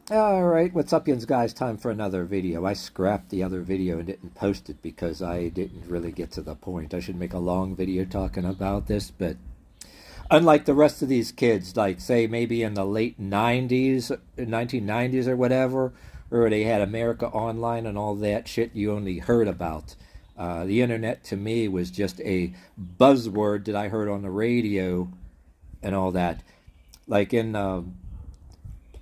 Alright, what's up, yins guys? Time for another video. I scrapped the other video and didn't post it because I didn't really get to the point. I should make a long video talking about this, but unlike the rest of these kids, like say maybe in the late 90s, 1990s or whatever, or they had America Online and all that shit you only heard about. The internet to me was just a buzzword that I heard on the radio and all that. Like in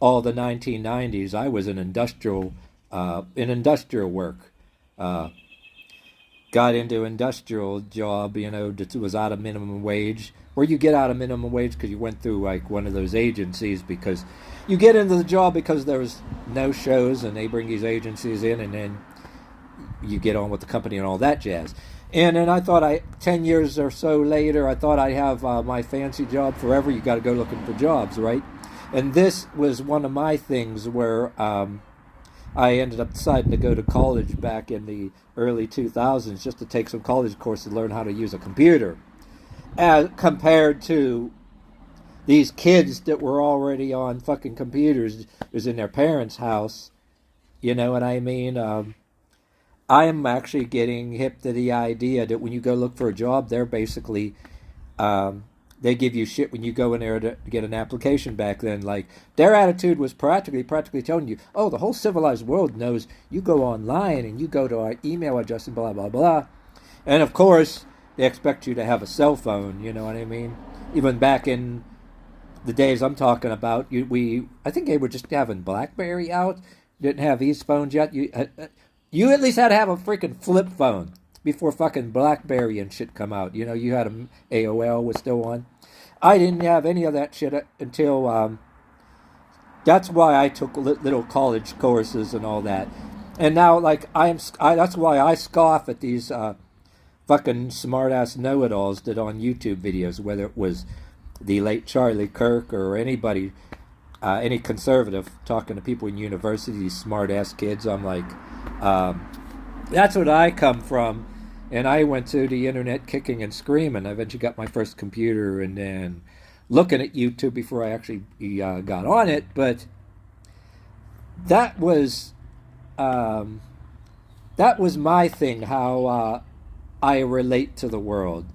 all the 1990s, I was in industrial work. Uh, Got into industrial job, that was out of minimum wage. Where you get out of minimum wage because you went through like one of those agencies, because you get into the job because there was no shows and they bring these agencies in, and then you get on with the company and all that jazz. And then I thought 10 years or so later, I thought I'd have my fancy job forever. You got to go looking for jobs, right? And this was one of my things where I ended up deciding to go to college back in the early 2000s just to take some college course to learn how to use a computer. As compared to these kids that were already on fucking computers, was in their parents' house. You know what I mean? I'm actually getting hip to the idea that when you go look for a job, they're basically they give you shit when you go in there to get an application. Back then, like, their attitude was practically telling you, oh, the whole civilized world knows you go online and you go to our email address and blah blah blah. And of course they expect you to have a cell phone, you know what I mean? Even back in the days I'm talking about, I think they were just having BlackBerry out, didn't have these phones yet. You at least had to have a freaking flip phone before fucking BlackBerry and shit come out. You had AOL was still on. I didn't have any of that shit until. That's why I took little college courses and all that. And now, like, that's why I scoff at these fucking smart-ass know-it-alls that on YouTube videos, whether it was the late Charlie Kirk or anybody, any conservative talking to people in university, these smart-ass kids. I'm like, that's what I come from. And I went to the internet kicking and screaming. I eventually got my first computer and then looking at YouTube before I actually got on it. But that was my thing, how I relate to the world.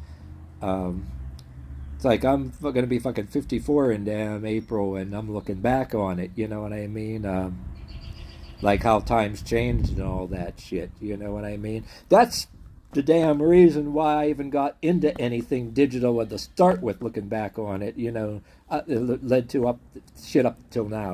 It's like I'm going to be fucking 54 in damn April, and I'm looking back on it. You know what I mean? Like how times changed and all that shit. You know what I mean? That's the damn reason why I even got into anything digital at the start with, looking back on it. It led to shit up till now.